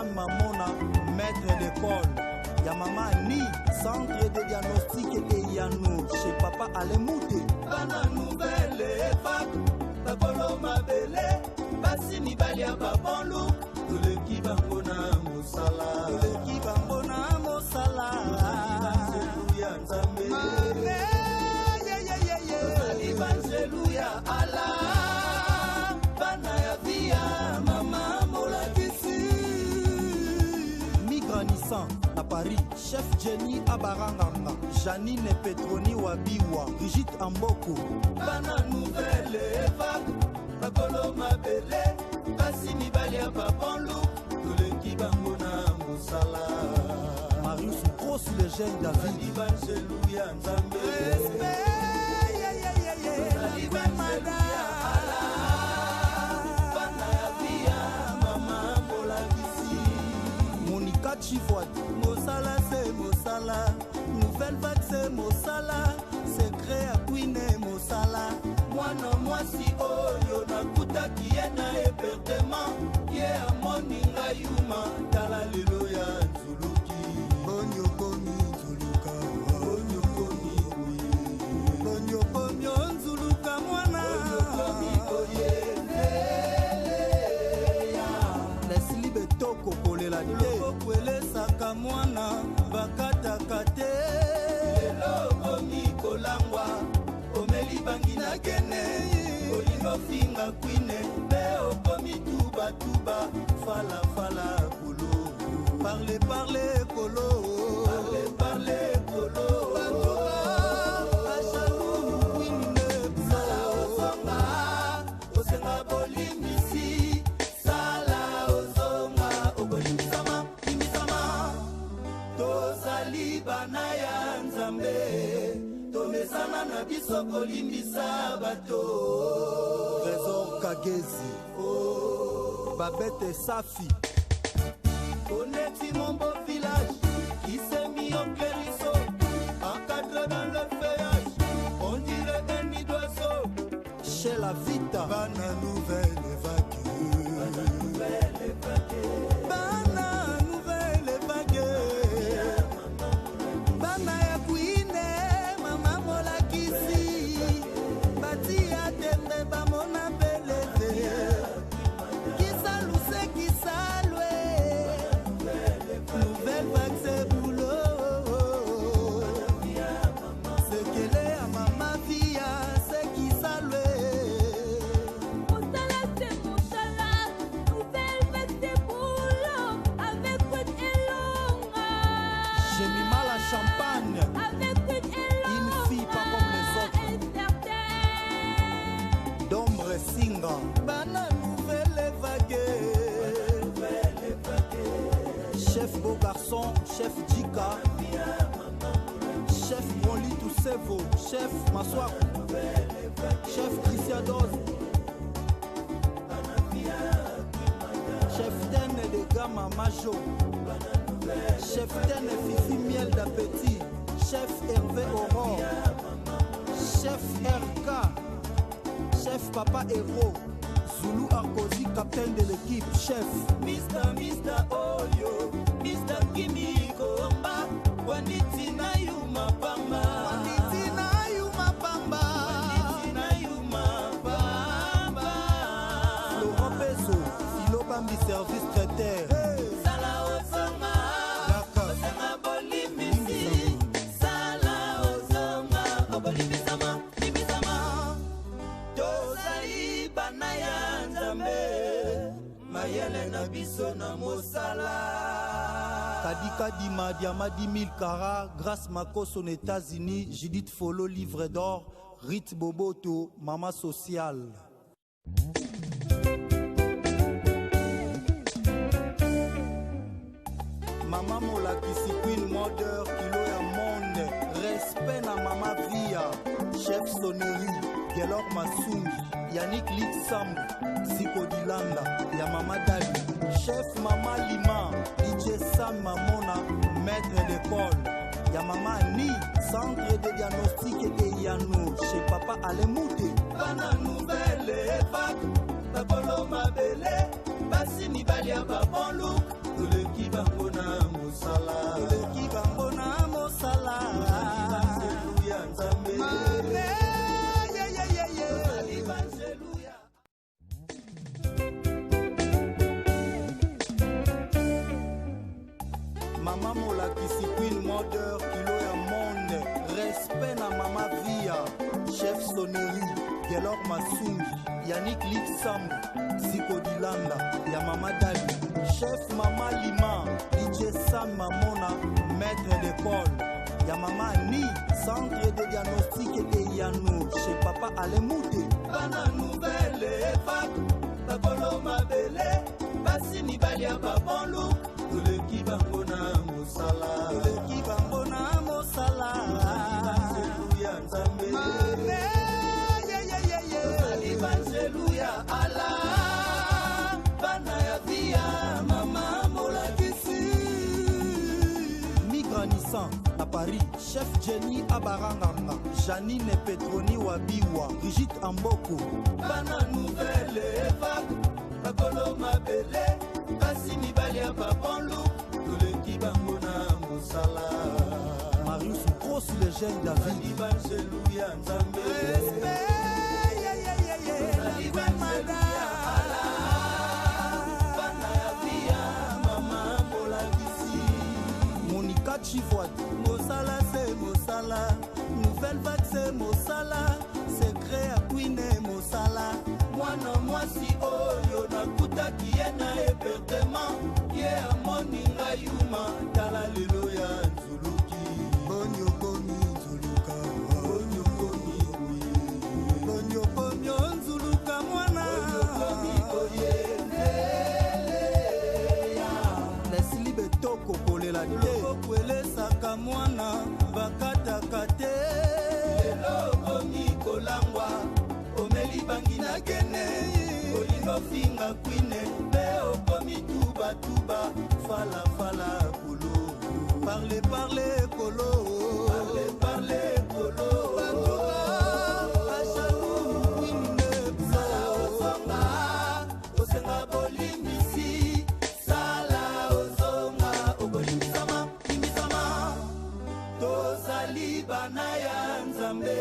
Sam Mamona, maître d'école. Ya mama ni centre de diagnostic et yano chez papa Alemouté. Bana nouvelle époque, bakolo mabele, basi ni balia babonlu, tole ki bango na mosala, tole ki bango na mosala. Alléluia Nzambe, Alléluia Allah, bana ya via mama molakisi. Migranissant à Paris, chef Jenny Abaranganga, Janine Petroni Wabiwa, Brigitte Amboko. Bana nouvelle époque, bakolo mabele, basi mibali ya babonlu, toleki bango na mosala. Marius grosse légende David. Alléluia Nzambe, Alléluia Allah, bana ya via mama molakisi. Monica Chivoine. Mosala c'est Mosala, nouvelle vague c'est Mosala, secret à Queen Mosala. Mwana mwasi oyo nakutaki ye na hébertement, ye amoni ngai yuma, tala lelo ya nzuluki. Bonyo bonyo nzuluka, bonyo bonyo, bonyo bonyo nzuluka mwana, bonyo bonyo oyende ya. Leslie Betoko kolela te, kwelesaka mwana bakataka te. Lelo komi kolangwa omeli bangi na gene, olingo finga kwine pe okomi tuba tuba, fala fala kolo, parle parle kolo, parle parle kolo. Kolimbisa bato Trésor Kagezi, Babette Safi, Oneti mon beau village qui s'est mis en clarisseau, encadré dans le feuillage, on dirait un nid d'oiseau. Chez la Vita, Bana nouvelle vague, Bana nouvelle vague, Bana nouvelle vague, Bana ya Queen mama molakisi, bati ya tembe bamona belete, kisaluse kisalwe, nouvelle vague c'est boulot, sekele ya mama via c'est kisalwe. Champagne, une fille pas comme les autres. D'ombre Singa, Bana nouvelle vague, chef beau garçon, chef Djika, chef Broli Toussevo, chef Maswaku, chef Christiados, chef Ten de Gama Majo, chef Ten Fifi Miel d'Appétit, chef Hervé Aurore, chef RK, chef Papa Héros, Zulu Arkosi, capitaine de l'équipe, chef Mr. Oyo, Mr. Kimiko Mba, Waniti na yuma pamba, Waniti na yuma pamba, Waniti na yuma pamba. Laurent Peso, Philo Bambi service traiteur. Sala ozonga, ozonga bolimbisi, Sala ozonga, bolimbisama, limbisama. Tozali bana ya Nzambe, mayele na biso na mosala. Kadika Dima, Diama 10 000 Kara, Grâce Makos aux États-Unis, Judith Folo, livre d'or, Rit Boboto, Mama Sociale. Mama Molakisi, Queen Mother, Kilo ya Monde, respect na Mama Via, Chef Sonnerie, Gelor Masungi, Yannick Litsambu, Siko Dilanda, ya Mama Dali, Chef Mama Lima, DJ Sam Mamona, maître d'école, ya Mama Ni, centre de diagnostic et Yano, chez Papa Alemouté. Bana nouvelle vague, bakolo mabele, basi mibali ya babonlu, Mama molakisi queen modeur kilo ya monde respect na mama via chef sonnerie Gelor Masungi Yannick Litsambu Ziko Dilanda ya mama Dali chef mama Lima DJ Sam Mamona maître d'école ya mama Ni centre de diagnostic et de Yano chez papa Alemouté bana nouvelle époque bakolo mabele basi mibali ya babonlu toleki bango na mosala toleki bango na mosala banzelu ya nzambe tozali banzelu ya ala bana ya via mama molakisi Migranisan à Paris chef Jenny Abaranganga Janine Petroni Wabiwa Brigitte Amboko bana nouvelle époque bakolo mabele basi mibali ya babonlu toleki bango na mosala Marius Grosse légende David banzelu ya nzambe tozali banzelu ya ala bana ya via mama molakisi Monica Chivoid mosala se mosala nouvelle vague se mosala secret ya kwine mosala mwana mwasi oyo nakutaki ye na hébertement ye amoni ngai yuma tala lelo ya nzuluki Bonyokomi Nzuluka bonyokomi oye Bonyokomio Nzuluka mwana bonyokomi oye Leslie Betoko kolela te kokwelesaka mwana bakataka te lelo okomi kolangwa omeli bangi na kene olingo finga kwine mpe okomi tubatuba falafala kolo parle kolo parle kolo osenga bolimbisi sala ozonga obolimbisama limbisama tozali bana ya nzambe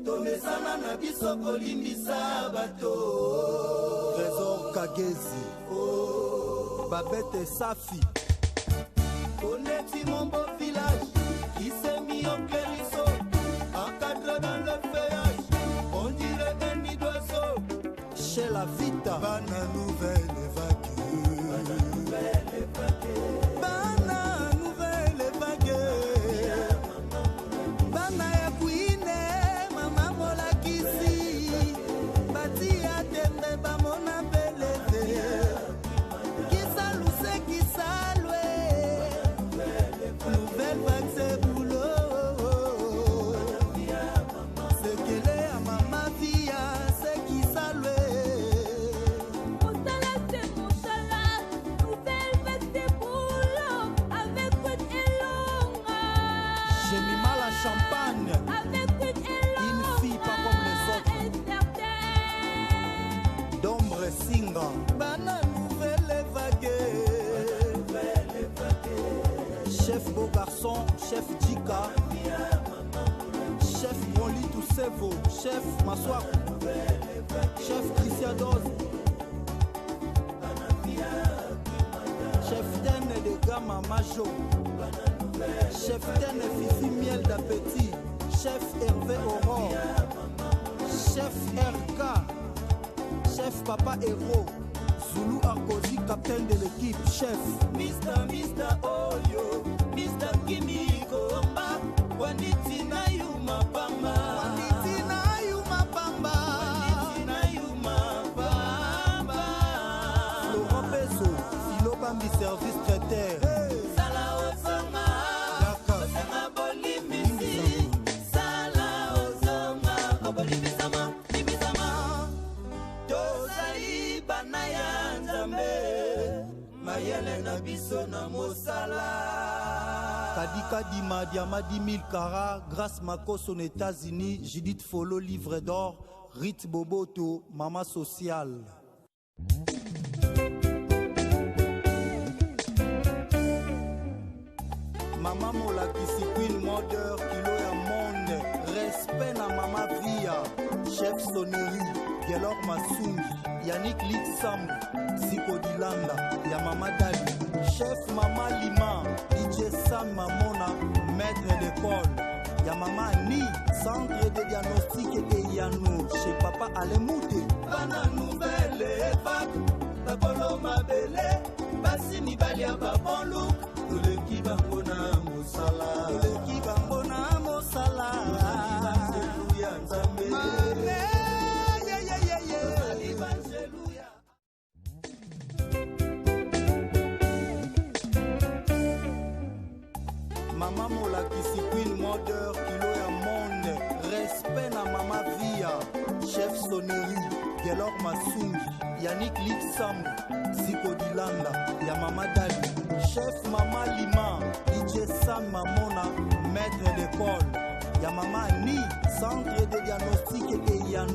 tomesana na biso kolimbisa bato Trésor Kagezi Babette Safi Oneti mon beau village qui s'est mis au clarisseau, encadré dans le feuillage, on dirait un nid d'oiseau. Chez la Vita Bana nouvelle vague, bana nouvelle vague, bana nouvelle vague, bana ya kwine mama molakisi, bati ya tembe bamona beleze, kisaluse kisalwe. Nouvelle vague c'est boulot c'est qu'elle est à mama via c'est qui salue Mosala c'est mosala nouvelle vague c'est boulot avec Queen Elonga J'ai mis mal à champagne avec Queen Elonga Une fille pas comme les autres D'ombre Singa bana nouvelle vague Chef beau garçon, chef Djika Chef Broli Toussevo Chef Maswak Chef Christian Doz Chef Ten de Gama Majo Chef Ten Fifi Miel d'Appétit Chef Hervé Aurore Chef RK Chef Papa Héros Zulu Arkozi, capitaine de l'équipe, chef Mr. Oyo Mr. Kimi Komba Waniti na yuma pamba Waniti na yuma pamba Waniti na yuma pamba Laurent Peso, Philo Bambi service traiteur Sala ozonga Yaka Osenga bolimbisi Sala ozonga Obolimbisama Limbisama Tozali bana ya nzambe Mayele na biso na mosala Kadika Dima, Diama 10 000 Kara, Grâce Makos aux États-Unis, Judith Folo, livre d'or, Rit Boboto, Mama Sociale. Mama Molakisi Queen Modeur, Kilo ya Monde, respect na Mama Via, chef sonnerie, Gelor Masungi, Yannick Litsambu, Ziko Dilanda, ya Mama Dali, chef Mama Lima, Sam Mamona, maître d'école. Ya mama ni centre de diagnostic et yano chez papa Alemouté. Bana nouvelle époque, bakolo mabele, basi mibali ya babon look, toleki bango na mosala. Toleki bango na mosala. Toleki ya nzambe. Mame, Mama molakisi Queen Mother kilo ya monde. Respect na mama Via. Chef Sonnerie, Gelor Masungi, Yannick Lixam, Ziko Dilanda, ya mama Dali. Chef Mama Lima, DJ Sam Mamona, maître d'école. Ya mama Ni, centre de diagnostic et Yann.